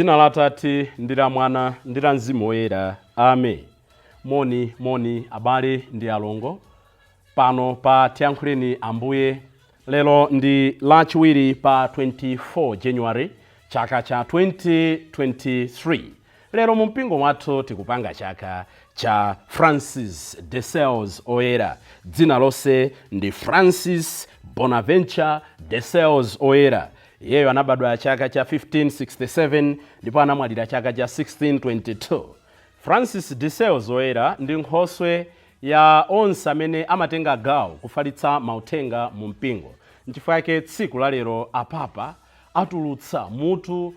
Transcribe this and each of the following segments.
Dzina la Tate ndi la Mwana ndi la Mzimu Woyera. Amen. Moni abale ndi alongo. Pano pa tiyankhuleni Ambuye. Lero ndi Lachiwiri pa 24 January chaka cha 2023. Lero mu mpingo mwathu tikupanga chaka cha Francis de Sales Oyera. Dzina lonse ndi Francis Bonaventure de Sales Oyera. Yeyo anabadwa chaka cha 1567 ndipo anamwalira chaka cha 1622. Francis de Sales Oyera ndi nkhoswe ya onse amene amatenga gawo kufalitsa mauthenga mu mpingo. N'chifukwa chake tsiku la lero apapa atulutsa mutu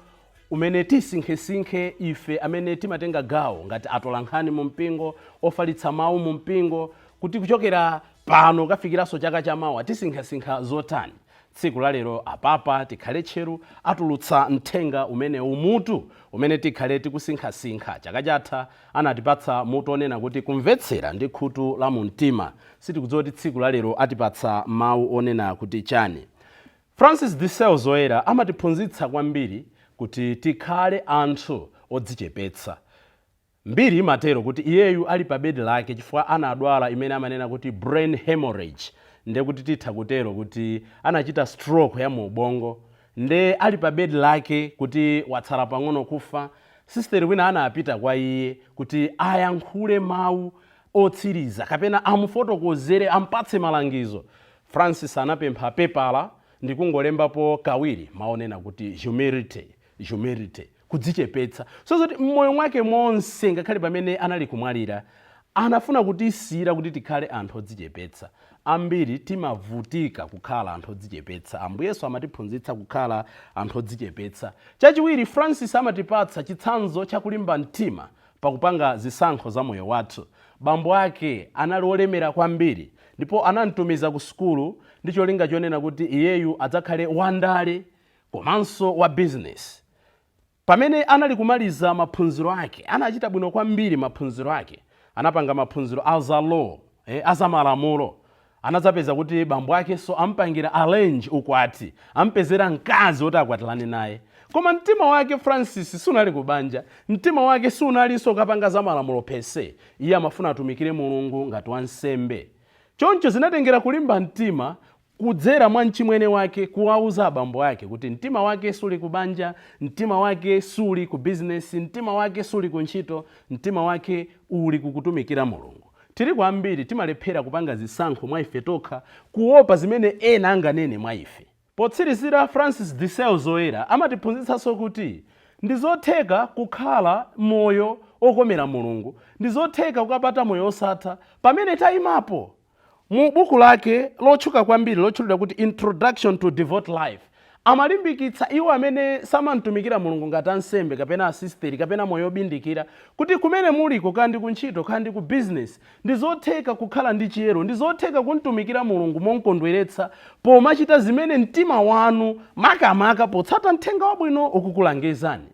umene tisinkhe ife amene timatenga gawo ngati atolankhani mu mpingo, ofalitsa mawu mu mpingo, kuti kuchokera pano kafikiranso chaka cha mawa tisinkha zotani. Tsiku la lero apapa tikhale tcheru atulutsa mthenga umene umutu umene tikhale tikusinkha. Chaka chatha anatipatsa mutu onena kuti kumvetsera ndi khutu la mumtima. Sitikudziwa kuti tsiku la lero atipatsa mawu onena kuti chani. Francis de Sales Oyera amatiphunzitsa kwambiri kuti tikhale anthu odzichepetsa. Mbiri imatero kuti iyeyu ali pa bedi lake chifukwa anadwala imene amanena kuti brain hemorrhage. Nde kuti titha kutero kuti anachita stroke ya mu ubongo. Nde ali pa bedi lake kuti watsala pang'ono kufa. Sister wina anapita kwa iye kuti ayankhule mawu otsiriza kapena amufotokozere ampatse malangizo. Francis anapempha pepala ndi kungolembapo kawiri maonena kuti humility, kudzichepetsa. So zoti mmoyo mwake monse ngakhale pamene anali kumwalira anafuna kutisira kuti tikhale anthu odzichepetsa. Ambiri timavutika kukhala anthu odzichepetsa. Ambuyesu amatiphunzitsa kukhala anthu odzichepetsa. Chachiwiri, Francis amatipatsa chitsanzo chakulimba mtima pakupanga zisankho za moyo wathu. Bambo ake anali olemera kwambiri ndipo anamtumiza ku sukulu ndi cholinga chonena kuti iyeyu adzakhale wandale komanso wa business. Pamene anali kumaliza maphunziro ake, anachita bwino kwambiri maphunziro ake. Anapanga maphunziro azalaw, azamalamulo. Anadzapeza kuti bambo ake so ampangira arrange ukwati, ampezera mkazi oti akwatilane naye. Koma mtima wake Francis sunali kubanja, mtima wake sunalinso kapanga zamalamulo pese. Iye amafuna atumikire Mulungu ngati wansembe. Choncho zinatengera kulimba mtima kudzera mwa mchimwene wake kuwauza abambo ake kuti mtima wake suli kubanja, mtima wake suli ku business, mtima wake suli ku ntchito, mtima wake uli kukutumikira Mulungu. Tiri kwambiri timalephera kupanga zisankho mwa ife tokha kuopa zimene ena anganene mwa ife. Potsirizira, Francis de Sales Oyera amatiphunzitsanso kuti ndizotheka kukhala moyo okomera Mulungu, ndizotheka kukapata moyo osatha pamene tayimapo. Mu buku lake lotchuka kwambiri lotchulidwa kuti Introduction to Devout Life, amalimbikitsa iwo amene samantumikira Mulungu ngati ansembe kapena asisteri kapena moyo obindikira kuti kumene muliko kandi kuntchito kandi ku business ndizotheka kukhala ndi chiyero, ndizotheka kuntumikira Mulungu monkondweretsa pomachita zimene mtima wanu makamaka potsata mthenga wabwino ukukulangizani.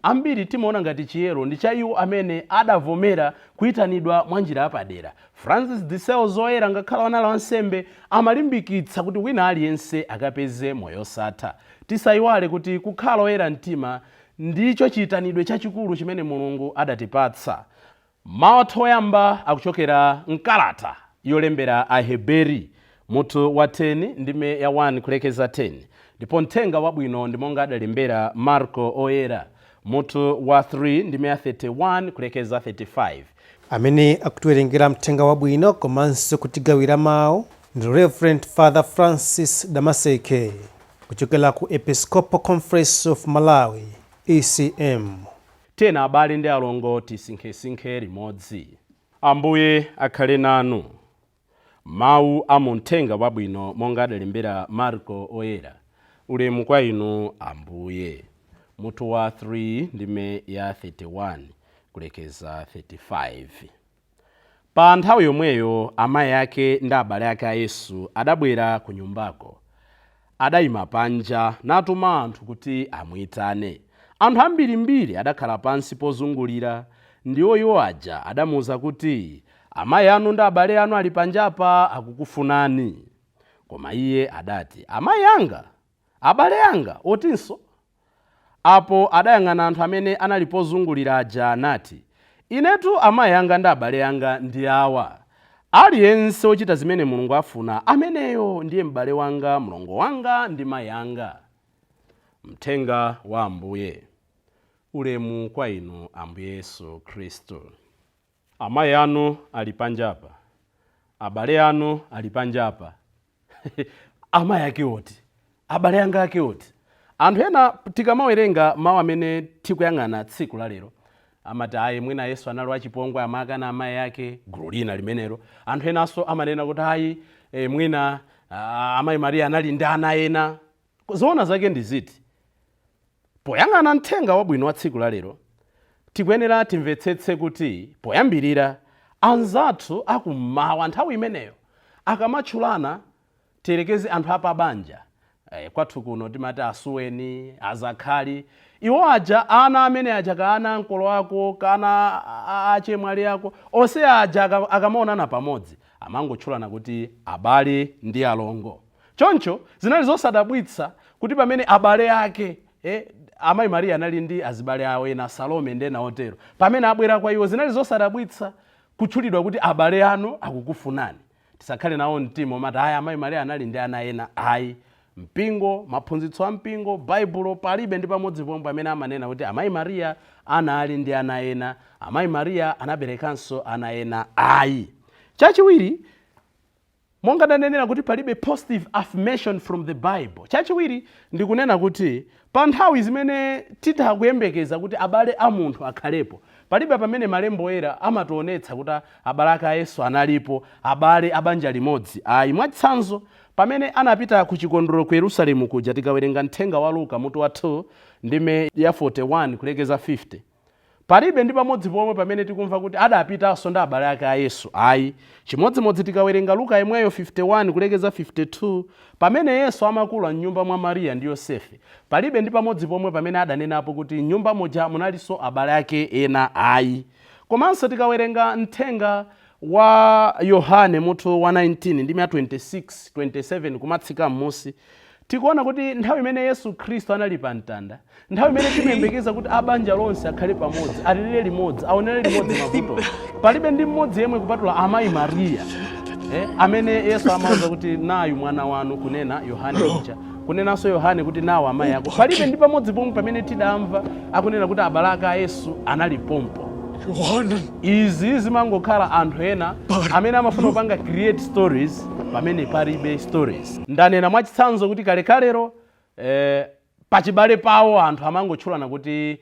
Ambiri timaona ngati chiyero ndi cha iwo amene adavomera kuyitanidwa mwa njira yapadera. Francis de Sales Oyera ngakhala wanala wansembe amalimbikitsa kuti wina aliyense akapeze moyo osatha. Tisayiwale kuti kukhala oyera mtima ndicho chiyitanidwe chachikulu chimene Mulungu adatipatsa. Mawu athu oyamba akuchokera mkalata yolembera Aheberi mutu wa 10 ndime ya 1 kulekeza 10. Ndipo mthenga wabwino ndi monga adalembera Marko Oyera mutu wa 3 ndime ya 31 kulekeza 35. Amene akutiwerengera mthenga wabwino komanso kutigawira mawu ndi Reverend Father Francis Damaseke kuchokera ku Episcopal Conference of Malawi, ECM. Tena abale ndi alongo tisinkhe limodzi. Ambuye akhale nanu. Mawu a mthenga wabwino monga adalembera Marko Oyera. Ulemu kwa inu Ambuye. Mutu wa 3 ndime ya 31 kulekeza 35. Pa nthawi yomweyo amayi ake ndi abale ake a Yesu adabwera ku nyumbako. Adayima panja natuma anthu kuti amuyitane. Anthu ambirimbiri adakhala pansi pozungulira, ndiwo iwo aja adamuwuza kuti amayi anu ndi abale anu ali panjapa akukufunani. Koma iye adati, amayi anga, abale anga otinso? apo adayang'ana anthu amene anali pozungulira aja anati, inetu amayi anga ndi abale anga ndi awa. Aliyense ochita zimene Mulungu afuna, ameneyo ndiye m'bale wanga, mlongo wanga ndi mayi anga. Mthenga wa Ambuye. Ulemu kwa inu Ambuye Yesu Khristu. Amayi anu ali panjapa, abale anu ali panjapa. Amayi ake oti, abale anga ake oti. Anthu ena tikamawerenga mawu amene tikuyang'ana tsiku la lero, amati ayi mwina Yesu anali wachipongwe amakana amayi ake, gulu lina limenelo. Anthu enanso amanena kuti ayi mwina amayi Mariya anali ndi ana ena. Zoona zake ndi ziti. Poyang'ana mthenga wabwino wa tsiku la lero, tikuyenera timvetsetse kuti poyambirira anzathu akummawa nthawi imeneyo akamatchulana tiyerekeze anthu apabanja. Kwathu kuno timati asuweni, azakhali, iwo aja ana amene aja kana mkolo wako, kana achemwali ako, onse aja akamaonana pamodzi amangotchulana kuti abale ndi alongo. Choncho zinali zosadabwitsa kuti pamene abale ake amayi Mariya anali ndi azibale awo ena, Salome ndi ena otero, pamene abwera kwa iwo zinali zosadabwitsa kutchulidwa kuti abale anu akukufunani. Tisakhale nawo mtima omati ayi amayi Mariya anali ndi ana ena. Ayi, mpingo, maphunzitso a mpingo, baibulo palibe ndi pamodzi pomwe amene amanena kuti amayi Mariya anali ndi ana ena, amayi Mariya anaberekanso ana ena. Ayi. Chachiwiri, monga ndanenera kuti palibe positive affirmation from the Bible. Chachiwiri ndikunena kuti pa nthawi zimene titakuyembekeza kuti abale a munthu akhalepo, palibe pamene malembo oyera amationetsa kuti abale a Yesu analipo, abale abanja limodzi. Ayi, mwachitsanzo pamene anapita ku chikondwerero ku Yerusalemu kuja, tikawerenga mthenga wa Luka mutu wa 2 ndime ya 41 kulekeza 50, palibe ndi pamodzi pomwe pamene tikumva kuti adapitanso ndi abale ake a Yesu. Ayi, chimodzimodzi tikawerenga Luka imweyo 51 kulekeza 52, pamene Yesu amakula m'nyumba mwa Mariya ndi Yosefe, palibe ndi pamodzi pomwe pamene adanenapo kuti nyumba moja munalinso abale ake ena. Ayi. Komanso tikawerenga mthenga wa Yohane mutu wa 19 ndime ya 26, 27 kumatsika m'musi, tikuona kuti nthawi imene Yesu Khristu anali pa mtanda, nthawi imene timayembekeza kuti abanja lonse akhale pamodzi, alilire limodzi, aonere limodzi mavuto, palibe ndi mmodzi yemwe kupatula amayi Mariya amene Yesu amauza kuti nayu mwana wanu, kunena Yohane uja, kunenanso Yohane kuti nawo amayi ako. Palibe ndi pamodzi pomwe pamene tidamva akunena kuti abale ake a Yesu anali pompo. Izi zimangokhala anthu ena amene amafuna kupanga create stories pamene palibe stories. Ndanena mwachitsanzo kuti kalekalero pachibale pawo anthu amangotchulana kuti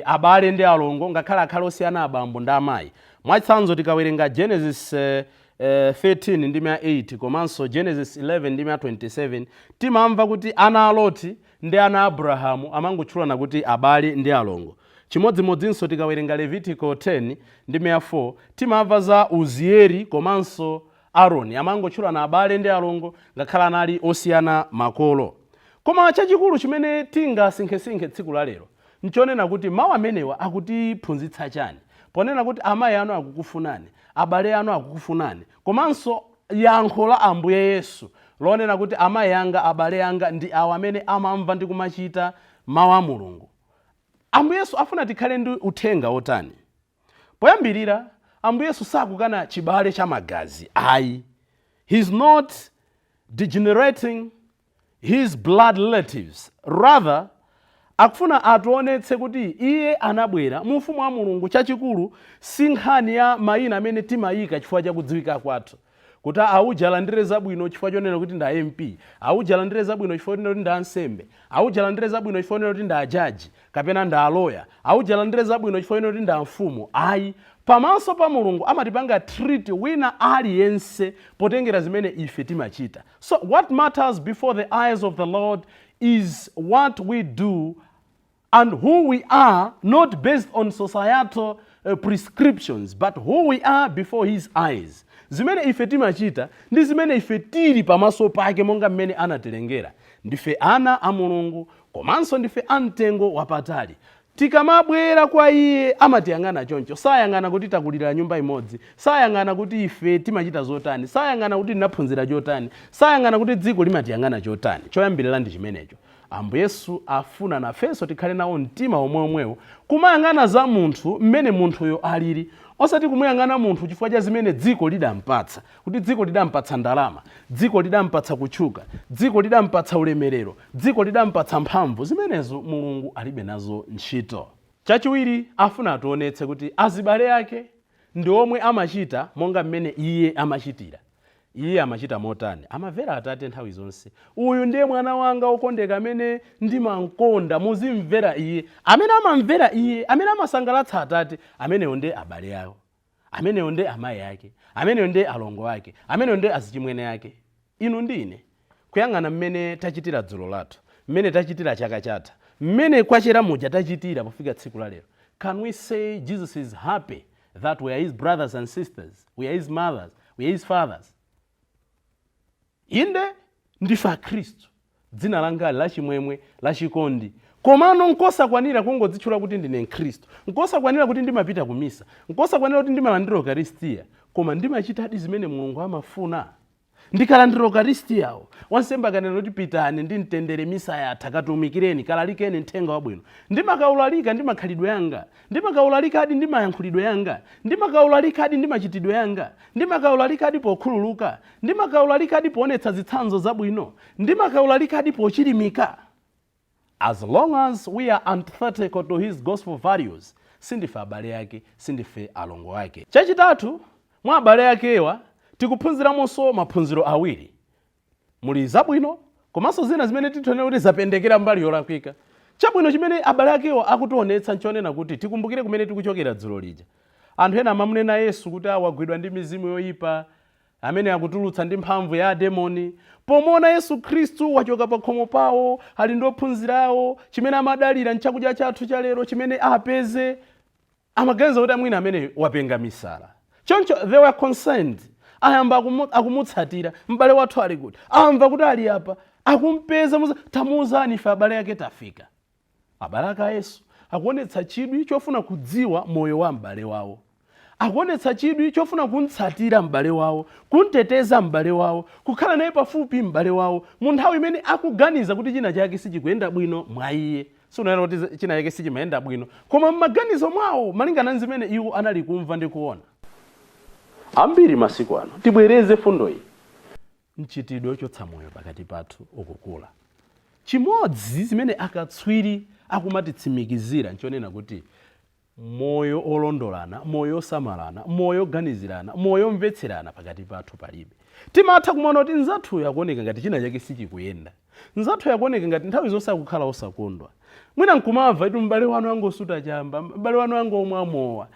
abale ndi alongo, ngakhale akhala osiyana abambo ndi amayi. Mwachitsanzo tikawerenga Genesis 13 ndime ya 8 komanso Genesis 11 ndime ya 27, timamva kuti ana a Loti ndi ana a Abrahamu amangotchulana kuti abale ndi alongo. Chimodzimodzinso tikawerenga Levitico 10 ndime ya 4, timamva za Uzieli komanso Aroni amangotchulana abale ndi alongo ngakhale anali osiyana makolo. Koma chachikulu chimene tingasinkhesinkhe tsiku la lero nchonena kuti mawu amenewa akutiphunzitsa chani, ponena kuti amayi anu akukufunani, abale anu akukufunani, komanso yankho la Ambuye Yesu lonena kuti amayi anga, abale anga ndi awo amene amamva ndi kumachita mawu a Mulungu. Ambuye Yesu afuna tikhale ndi uthenga otani. Poyambirira, Ambuye Yesu sakukana chibale cha magazi. Ayi. He's not degenerating his blood relatives. Rather, akufuna atuonetse kuti iye anabwera mu ufumu wa Mulungu. Chachikulu si nkhani ya mayina amene timayika chifukwa cha kudziwika kwathu, kuti auja alandire zabwino chifukwa chonena kuti nda MP, auja alandire zabwino chifukwa chonena kuti nda ansembe, auja alandire zabwino chifukwa chonena kuti nda jaji kapena nda aloya, auja alandire zabwino chifukwa chonena kuti nda mfumu. Ayi, pamaso pa Mulungu amatipanga treat wina aliyense potengera zimene ife timachita. So what matters before the eyes of the Lord is what we do and who we are, not based on societal prescriptions, but who we are before his eyes. Zimene ife timachita ndi zimene ife tili pamaso pake monga mmene anatilengera. Ndife ana a Mulungu komanso ndife amtengo wapatali. Tikamabwera kwa iye amatiyang'ana choncho, sayang'ana kuti takulira nyumba imodzi, sayang'ana kuti ife timachita zotani, sayang'ana kuti tinaphunzira chotani, sayang'ana kuti dziko limatiyang'ana chotani. Choyambirira ndi chimenecho. Ambuye Yesu afuna nafenso tikhale nawo mtima omweomwewo kumayang'ana za munthu mmene munthuyo alili, osati kumuyang'ana munthu chifukwa cha zimene dziko lidampatsa, kuti dziko lidampatsa ndalama, dziko lidampatsa kutchuka, dziko lidampatsa ulemerero, dziko lidampatsa mphamvu. Zimenezo Mulungu alibe nazo ntchito. Chachiwiri, afuna atuonetse kuti azibale ake ndi omwe amachita monga mmene iye amachitira. Iye amachita motani? Amamvera Atate nthawi zonse. Uyu ndiye mwana wanga okondeka amene ndimamkonda, muzimvera iye. Amene amamvera iye, amene amasangalatsa Atate, ameneyo ndiye abale awo, ameneyo ndiye amayi ake, ameneyo ndiye alongo ake, ameneyo ndiye azichimwene ake. Inu ndine kuyang'ana mmene tachitira dzulo lathu, mmene tachitira chaka chatha, mmene kwachera muja tachitira pofika tsiku la lero. Can we say Jesus is happy that we are his brothers and sisters, we are his mothers, we are his fathers? Inde ndife Akhristu, dzina langa lachimwemwe, lachikondi. Komano nkosakwanira kungodzitchula kuti ndine Mkhristu, nkosakwanira kuti ndimapita ku misa, nkosakwanira kuti ndimalandira Eucharistia, koma ndimachitadi zimene Mulungu amafuna. Ndikalandira Eucharistia, wansembe akanena kuti pitani ndi mtendere misa yatha, katumikireni, kalalikeni mthenga wabwino. Ndimakaulalika ndi makhalidwe yanga, ndimakaulalika ndi mayankhulidwe yanga, ndimakaulalika ndi machitidwe yanga, ndimakaulalika pokhululuka, ndimakaulalika poonetsa zitsanzo zabwino, ndimakaulalika pochilimika. As long as we are antithetical to his gospel values, sindife abale ake, sindife alongo ake. Chachitatu, mwa abale akewa tikuphunziramonso maphunziro awiri. Muli zabwino komanso zina zimene titone kuti zapendekera mbali yolakwika. Chabwino chimene abale akewa akutionetsa nchonena kuti tikumbukire kumene tikuchokera dzulo lija. Anthu ena amamunena Yesu kuti wagwidwa ndi mizimu yoyipa, amene akutulutsa ndi mphamvu ya demoni. Pomona Yesu Khristu wachoka pa khomo pawo, ali ndi ophunzirawo, chimene amadalira nchakudya chathu cha lero chimene apeze, amaganiza kuti amwina amene wapenga misala. Choncho they were concerned. Ayamba akumutsatira, m'bale wathu ali kuti, amva kuti ali apa, akumpeza, tamuuzani ife abale ake tafika. Abale ake a Yesu akuonetsa chidwi chofuna kudziwa moyo wa m'bale wawo, akuonetsa chidwi chofuna kuntsatira m'bale wawo, kunteteza m'bale wawo, kukhala naye pafupi m'bale wawo mu nthawi imene akuganiza kuti china chake sichikuyenda bwino mwa iye. Sunayena kuti china chake sichimayenda bwino, koma m'maganizo mwawo malingana ndi zimene iwo anali kumva ndi kuona. Ambiri masiku ano tibwereze fundo iyi. Mchitidwe chotsa moyo pakati pathu ukukula. Chimodzi zimene akatswiri akumatitsimikizira nchonena kuti moyo olondolana, moyo osamalana, moyo oganizirana, moyo omvetserana pakati pathu palibe. Timatha kumaona kuti nzathu yakuoneka ngati china chake sichikuyenda, nzathu yakuoneka ngati nthawi zonse akukhala osakondwa. Mwina nkumamva kuti m'bale wanu angosuta chamba, m'bale wanu angomwa mowa.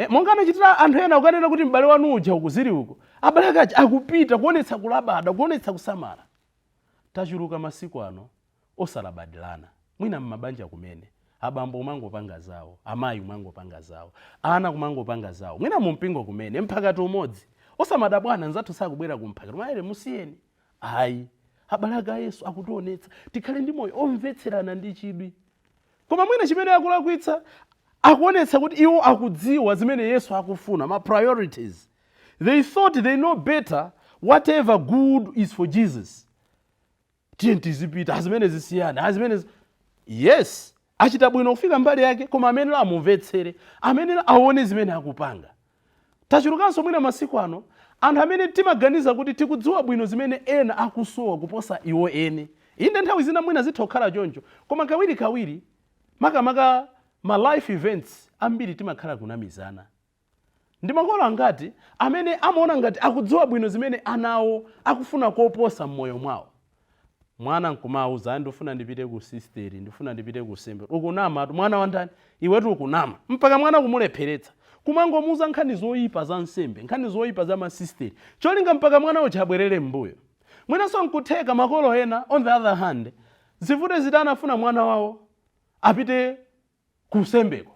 Monga anachitira anthu ena ukanena kuti m'bale wanu uja ukuziri uko, abale ake akupita kuonetsa kulabada, kuonetsa kusamala. Tachuluka masiku ano osalabadilana. Mwina m'mabanja kumene abambo umangopanga zawo, amayi umangopanga zawo, ana kumangopanga zawo. Mwina mumpingo kumene mphakati umodzi osamadabwana nzathu sakubwera kumphakati, mayere musiyeni. Ayi, abale ake a Yesu akutionetsa tikhale ndi moyo omvetserana ndi chidwi. Koma mwina chimene akulakwitsa akuonetsa kuti iwo akudziwa zimene Yesu akufuna, ma priorities. They thought they know better whatever good is for Jesus. Tizipita azimene zisiyana, azimene yes, achita bwino kufika mbali yake, koma amene amumvetsere, amene aone zimene akupanga. Tachulukanso mwina masiku ano anthu amene timaganiza kuti tikudziwa bwino zimene ena akusowa kuposa iwo ene. Inde nthawi zina mwina zithokhala choncho, koma kawiri makamaka ma life events ambiri timakhala kunamizana. Ndi makolo angati amene amaona ngati akudziwa bwino zimene anawo akufuna koposa mmoyo mwawo. Mwana nkumauza ndifuna ndipite ku sisteri, ndifuna ndipite ku sembe. Ukunama mwana wandani? Iwetu ukunama. Mpaka mwana kumulepheretsa. Kumangomuza nkhani zoyipa za nsembe, nkhani zoyipa za masisteri. Cholinga mpaka mwana uchabwerere mbuyo. Mwinanso nkutheka makolo ena on the other hand, zivute zitanafuna mwana wawo apite kusembeko.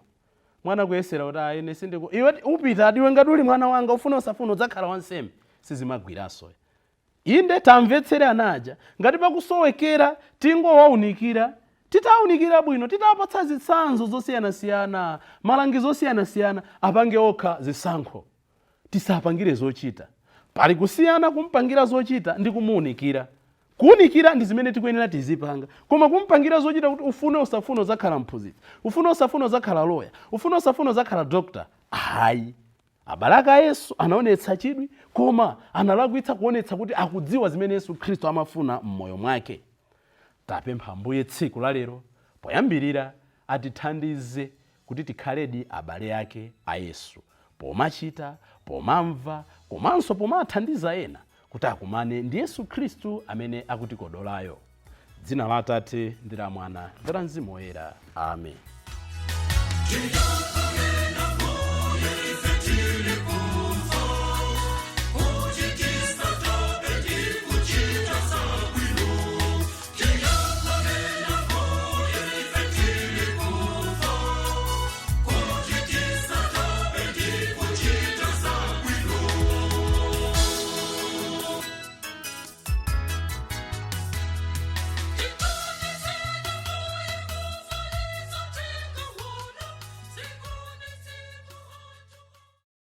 Mwana kuyesera kuti ayene sindiko. Iwe upita adiwe ngati uli mwana wanga ufuna usafuna udzakhala wansembe. Sizimagwiraso. Inde tamvetsere anaja ngati pakusowekera tingowaunikira, titaunikira bwino, titapatsa zitsanzo zosiyana-siyana, malangizo osiyana-siyana, apange okha zisankho. Tisapangire zochita. Pali kusiyana kumpangira zochita ndi kumuunikira. kuunikira ndi zimene tikuyenera tizipanga, koma kumpangira zochita kuti ufune usafune uzakhala mphunzitsi, ufune usafune uzakhala lawyer, ufune usafune uzakhala doctor. Hayi, abale a Yesu anaonetsa chidwi, koma analakwitsa kuonetsa kuti akudziwa zimene Yesu Khristu amafuna m'moyo mwake. Tapempha Ambuye tsiku la lero poyambirira atithandize kuti tikhaledi abale ake a Yesu, pomachita, pomamva, komanso pomathandiza ena kuti akumane ndi Yesu Khristu amene akutikodolayo. Dzina la Atate ndi la Mwana ndi la Mzimu Woyera. Amen.